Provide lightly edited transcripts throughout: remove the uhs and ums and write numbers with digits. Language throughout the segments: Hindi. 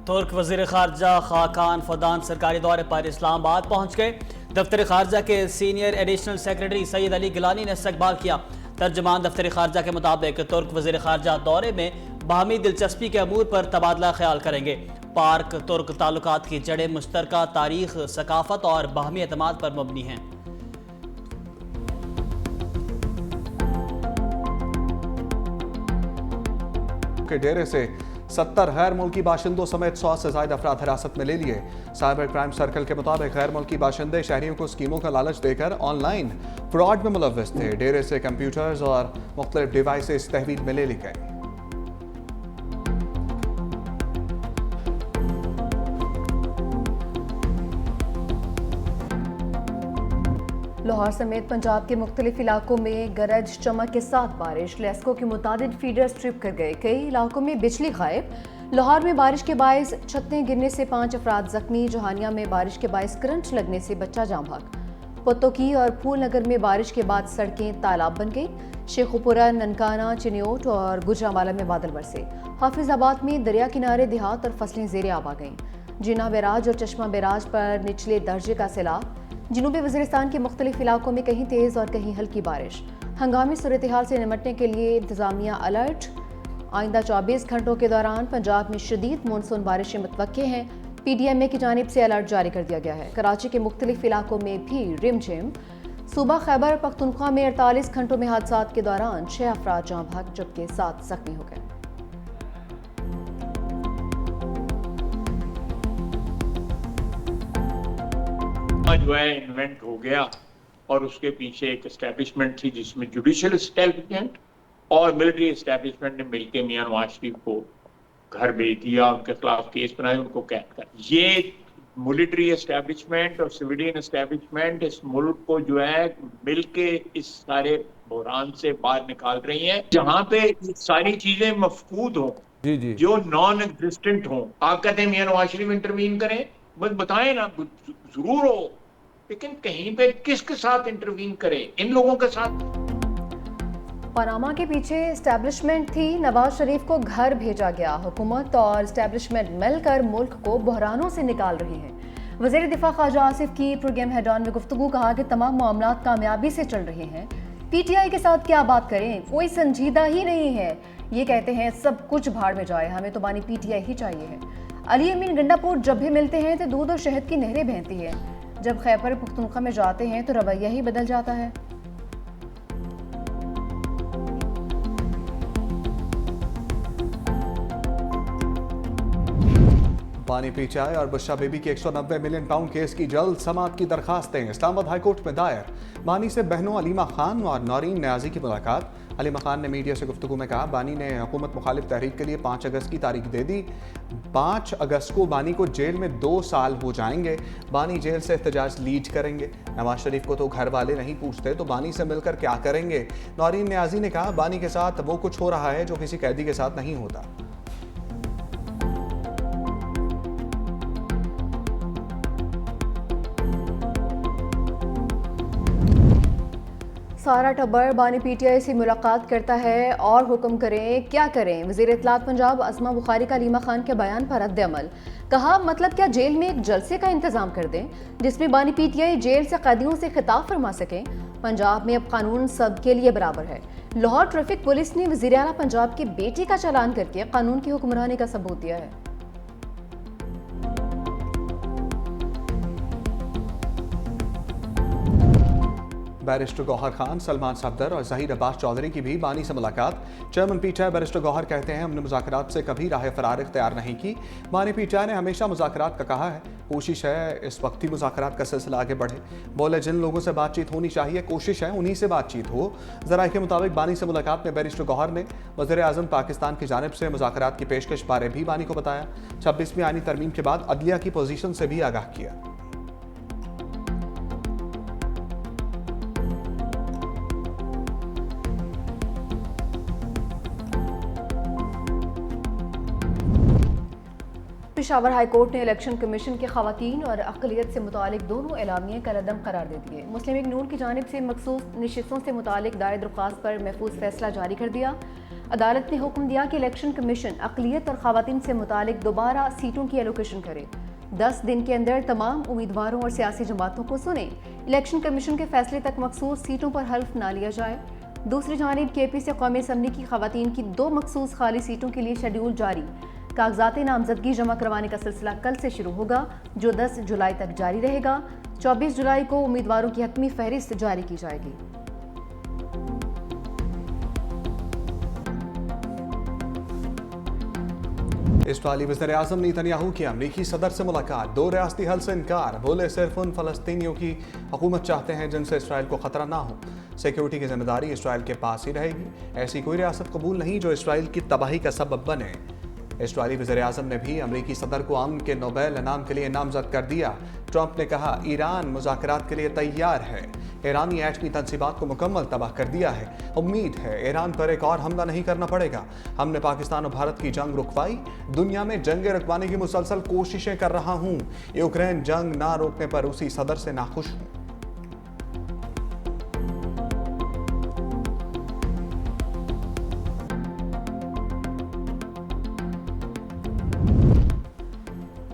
तुर्क वज़ीर ख़ारजा खाकान फदान सरकारी दौरे पर इस्लामाबाद पहुँच गए। दफ्तर ख़ारजा के senior additional secretary Syed Ali Gilani ने इस्तकबाल किया। तर्जमान दफ्तर ख़ारजा के मुताबिक तुर्क वज़ीर ख़ारजा दौरे में बाहमी दिलचस्पी के अमूर पर तबादला ख्याल करेंगे। पार्क तुर्क ताल्लुकात की जड़ें मुश्तरका तारीख, सकाफत और बाहमी एतमाद पर मबनी हैं। के डेरे से 70 गैर मुल्की बाशिंदों समेत 100 से ज्यादा अफराद हिरासत में ले लिए। साइबर क्राइम सर्कल के मुताबिक गैर मुल्की बाशिंदे शहरियों को स्कीमों का लालच देकर ऑनलाइन फ्रॉड में मुलव्वस थे। डेरे से कंप्यूटर्स और मुख्तलिफ डिवाइसेस तहवील में ले ली गई। लाहौर समेत पंजाब के मुख्तलिफ इलाकों में गरज चमक के साथ बारिश। लेस्को के मुताबिक फीडर्स ट्रिप कर गए। कई इलाकों में बिजली गायब। लाहौर में बारिश के बायस छतें गिरने से 5 अफराद जख्मी। जहानिया में बारिश के बायस करंट लगने से बच्चा जाम भाग। पत्तोकी और फूल नगर में बारिश के बाद सड़कें तालाब बन गई। शेखुपुरा, ननकाना, चिन्योट और गुजरांवाला में बादल बरसे। हाफिजाबाद में दरिया किनारे देहात और फसलें ज़ेरे आब आ गईं। जिना बैराज और चश्मा बैराज पर निचले दर्जे का सैलाब। जनूबी वज़ीरिस्तान के मुख्तलिफ इलाकों में कहीं तेज़ और कहीं हल्की बारिश। हंगामी सूरत हाल से निपटने के लिए इंतज़ामिया अलर्ट। आइंदा 24 घंटों के दौरान पंजाब में शदीद मानसून बारिशें मुतवक्के हैं। PDMA की जानिब से अलर्ट जारी कर दिया गया है। कराची के मुख्तलिफ इलाकों में भी रिमझिम। सूबा खैबर पख्तूनख्वा में 48 घंटों में हादसात के दौरान 6 अफराद जाँ भाग जबकि 7 जख्मी हो गए। जो है इन्वेंट हो गया और उसके पीछे एक एस्टेब्लिशमेंट थी जिसमें जुडिशियल एस्टेब्लिशमेंट और मिलिट्री एस्टेब्लिशमेंट ने मिलकर मियां नवाज शरीफ को घर भेज दिया, उनके खिलाफ केस बनाए, उनको कैद कर। ये मिलिट्री एस्टेब्लिशमेंट और सिविलियन एस्टेब्लिशमेंट इस मुल्क को जो है मिलके इस सारे बहरान से बाहर निकाल रही हैं, जहां पे सारी चीजें मफकूद हों, जो नॉन एग्जिस्टेंट हों। आप कहते हैं मियां नवाज शरीफ इंटरवीन करें, बस बताएं ना, जरूर हो, लेकिन कहीं पे किसके साथ इंटरवीन करें? इन लोगों के साथ। पनामा के पीछे एस्टेब्लिशमेंट थी। नवाज शरीफ को घर भेजा गया। हुकूमत और एस्टेब्लिशमेंट मिलकर मुल्क को बहरानों से निकाल रही हैं। वज़ीर दिफा ख्वाजा आसिफ की प्रोग्राम हेड-ऑन में गुफ्तगू। कहा कि तमाम मामला कामयाबी से चल रहे हैं। PTI के साथ क्या बात करें, कोई संजीदा ही नहीं है। ये कहते हैं सब कुछ भाड़ में जाए, हमें तो बानी PTI ही चाहिए है। अली अमीन गंडापुर जब भी मिलते हैं तो दूध और शहद की नहरें बहती हैं। जब खैबर पख्तूनख्वा में जाते हैं तो रवैया ही बदल जाता है। बानी PTI और बुशरा बीबी की 190 मिलियन पाउंड केस की जल्द समाअत की दरखास्तें इस्लामाबाद हाईकोर्ट में दायर। बानी से बहनों अलीमा खान और नौरीन न्याजी की मुलाकात। अलीमा खान ने मीडिया से गुफ्तगू में कहा, बानी ने हुकूमत मुखालिफ तहरीक के लिए 5 अगस्त की तारीख दे दी। 5 अगस्त को बानी को जेल में 2 साल हो जाएंगे। बानी जेल से एहतजाज लीड करेंगे। नवाज शरीफ को तो घर वाले नहीं पूछते, तो बानी से मिलकर क्या करेंगे? नौरीन न्याजी ने कहा, बानी के साथ वो कुछ हो रहा है जो किसी कैदी के साथ नहीं होता। सारा टब्बर बानी PTI से मुलाकात करता है और हुक्म करें क्या करें। वज़ीर इत्तलात पंजाब अस्मा बुखारी का अलीमा खान के बयान पर रद्द अमल। कहा, मतलब क्या जेल में एक जलसे का इंतजाम कर दें जिसमें बानी PTI जेल से कैदियों से खिताब फरमा सकें। पंजाब में अब कानून सबके लिए बराबर है। लाहौर ट्रैफिक पुलिस ने वज़ीर आला पंजाब की बेटी का चालान करके कानून की हुक्मरानी का सबूत दिया है। बैरिस्टर गौहर खान, सलमान सफदर और ज़हीर अब्बास चौधरी की भी बानी से मुलाकात। चेयरमैन PTI बैरिस्टर गौहर कहते हैं, हमने मुज़ाकरात से कभी राह फरार इख्तियार नहीं की। बानी PTI ने हमेशा मुज़ाकरात का कहा है। कोशिश है इस वक्त ही मुज़ाकरात का सिलसिला आगे बढ़े। बोले, जिन लोगों से बातचीत होनी चाहिए कोशिश है उन्हीं से बातचीत हो। ज़राए के मुताबिक बानी से मुलाकात में बैरिस्टर गौहर ने वज़ीर आज़म पाकिस्तान की जानिब से मुज़ाकरात की पेशकश बारे भी बानी को बताया। 26वीं आईनी तरमीम के बाद अदलिया की पोजीशन से भी आगाह किया। पेशावर हाई कोर्ट ने इलेक्शन कमीशन के खवातीन और अक़लियत से मुतालिक दोनों एलामिये कलअदम करार दे दिए। मुस्लिम लीग नून की जानिब से मखसूस नशिस्तों से मुतालिक दायर दरख्वास्त पर महफूज फैसला जारी कर दिया। अदालत ने हुक्म दिया कि इलेक्शन कमीशन अक़लियत और ख़वातीन से मुतालिक दोबारा सीटों की एलोकेशन करे। 10 दिन के अंदर तमाम उम्मीदवारों और सियासी जमातों को सुने। इलेक्शन कमीशन के फैसले तक मखसूस सीटों पर हल्फ ना लिया जाए। दूसरी जानिब KP से कौमी असम्बली की ख़वातीन की 2 मखसूस खाली सीटों के लिए शेड्यूल जारी। कागजाती नामजदगी जमा करवाने का सिलसिला कल से शुरू होगा, जो 10 जुलाई तक जारी रहेगा। 24 जुलाई को उम्मीदवारों की हतमी फहरिस्त जारी की जाएगी। इस्राईली वज़ीर-ए-आज़म नेतन्याहू की अमरीकी सदर से मुलाकात। 2 रियासती हल से इनकार। बोले सिर्फ उन फ़लस्तीनियों की हुकूमत चाहते हैं जिनसे इसराइल को ख़तरा ना हो। सिक्योरिटी की जिम्मेदारी इसराइल के पास ही रहेगी। ऐसी कोई रियासत कबूल नहीं जो इसराइल की तबाही का सबब बने। इस्राईली वज़ीर-ए-आज़म ने भी अमरीकी सदर को अमन के नोबेल इनाम के लिए नामजद कर दिया। ट्रंप ने कहा ईरान मुज़ाकरात के लिए तैयार है। ईरानी एटमी तंसीबात को मुकम्मल तबाह कर दिया है। उम्मीद है ईरान पर एक और हमला नहीं करना पड़ेगा। हमने पाकिस्तान और भारत की जंग रुकवाई। दुनिया में जंगें रुकवाने की मुसलसल कोशिशें कर रहा हूँ। यूक्रेन जंग ना रोकने पर रूसी सदर से नाखुश हूँ।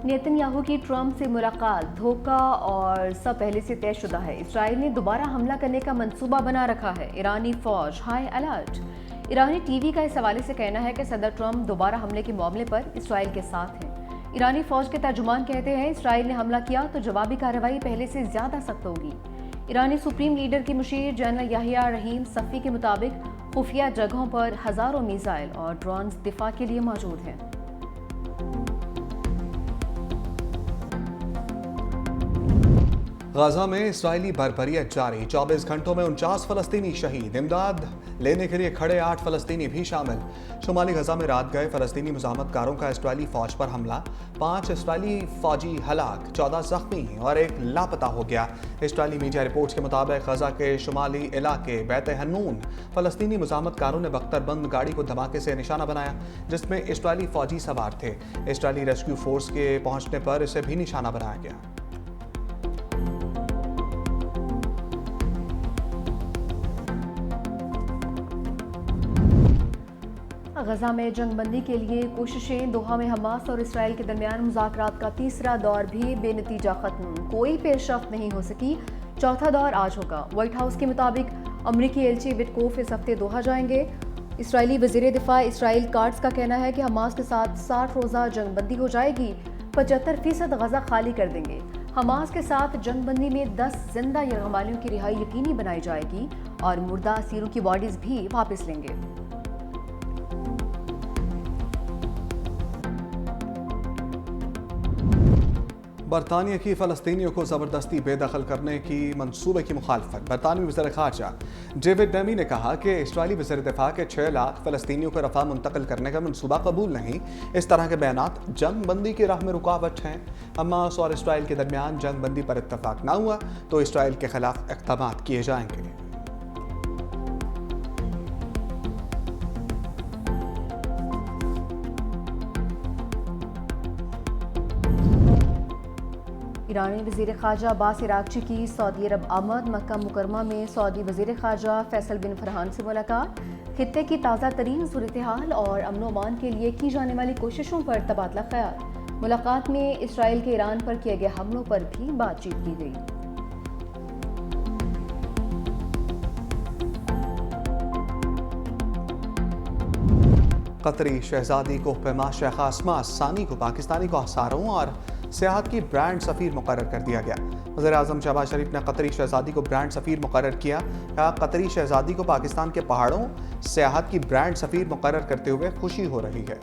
नेतन्याहू की ट्रंप से मुलाकात धोखा और सब पहले से तयशुदा है। इसराइल ने दोबारा हमला करने का मंसूबा बना रखा है। ईरानी फौज हाई अलर्ट। ईरानी टीवी का इस हवाले से कहना है कि सदर ट्रंप दोबारा हमले के मामले पर इसराइल के साथ हैं। ईरानी फौज के तर्जुमान कहते हैं इसराइल ने हमला किया तो जवाबी कार्रवाई पहले से ज्यादा सख्त होगी। ईरानी सुप्रीम लीडर की मुशीर जनरल याहिया रहीम सफ़ी के मुताबिक खुफिया जगहों पर हज़ारों मिसाइल और ड्रोन्स दिफा के लिए मौजूद हैं। गाजा में इसराइली बर्बरियत जारी। 24 घंटों में 49 फ़लस्तीनी शहीद। इमदाद लेने के लिए खड़े 8 फ़लस्तीनी भी शामिल। शुमाली गजा में रात गए फ़लस्तीनी मुज़ाहमतकारों का इसराइली फ़ौज पर हमला। 5 इसराइली फ़ौजी हलाक, 14 ज़ख्मी और 1 लापता हो गया। इसराइली मीडिया रिपोर्ट्स के मुताबिक गजा के शुमाली इलाके बैत हन्नून फ़लस्तीनी मुज़ाहमतकारों ने बख्तरबंद गाड़ी को धमाके से निशाना बनाया, जिसमें इसराइली फ़ौजी सवार थे। इसराइली रेस्क्यू फोर्स के पहुंचने पर इसे भी निशाना बनाया गया। गजा में जंगबंदी के लिए कोशिशें। दोहा में हमास और इसराइल के दरमियान मुज़ाकरात का तीसरा दौर भी बेनतीजा खत्म। कोई पेशरफ्त नहीं हो सकी। चौथा दौर आज होगा। व्हाइट हाउस के मुताबिक अमरीकी एलची विटकोफ इस हफ्ते दोहा जाएंगे। इसराइली वज़ीर दिफा इसराइल कार्ड्स का कहना है कि हमास के साथ 60 रोज़ा जंगबंदी हो जाएगी। 75% गजा खाली कर देंगे। हमास के साथ जंगबंदी में 10 जिंदा यरगमालियों की रिहाई यकीनी बनाई जाएगी और मुर्दा असीरों की बॉडीज भी वापस लेंगे। बरतानिया की फ़लस्तीनियों को ज़बरदस्ती बेदखल करने की मंसूबे की मुखालफत। बरतानवी वज़ीर ख़ारजा डेविड नैमी ने कहा कि इसराइली वज़ीर दिफा के 6 लाख फ़लस्तीनियों को रफ़ा मुंतकिल करने का मंसूबा कबूल नहीं। इस तरह के बयानात जंग बंदी की राह में रुकावट हैं। हमास और इसराइल के दरमियान जंग बंदी पर इत्तफाक ना हुआ तो इसराइल के खिलाफ इक़दामात किए जाएंगे। ईरानी वज़ीर ख़ारजा अब्बास इराक़ची की सऊदी अरब आमद। मक्का मुकरमा में सऊदी वज़ीर ख़ारजा फैसल बिन फरहान से मुलाकात। खित्ते की ताज़ा तरीन सूरत हाल और अमन अमान के लिए की जाने वाली कोशिशों पर तबादला ख्याल। मुलाकात में इसराइल के ईरान पर किए गए हमलों पर भी बातचीत की गई। कतरी शहजादी कोहपेमा शेख आसमा सानी को पाकिस्तानी कोहसारों और सियाहत की ब्रांड सफ़ीर मुकर्रर कर दिया गया। वज़ीर-ए-आज़म शहबाज शरीफ ने कतरी शहजादी को ब्रांड सफ़ीर मुकर्रर किया। कहा कतरी शहजादी को पाकिस्तान के पहाड़ों सियाहत की ब्रांड सफ़ीर मुकर्रर करते हुए खुशी हो रही है।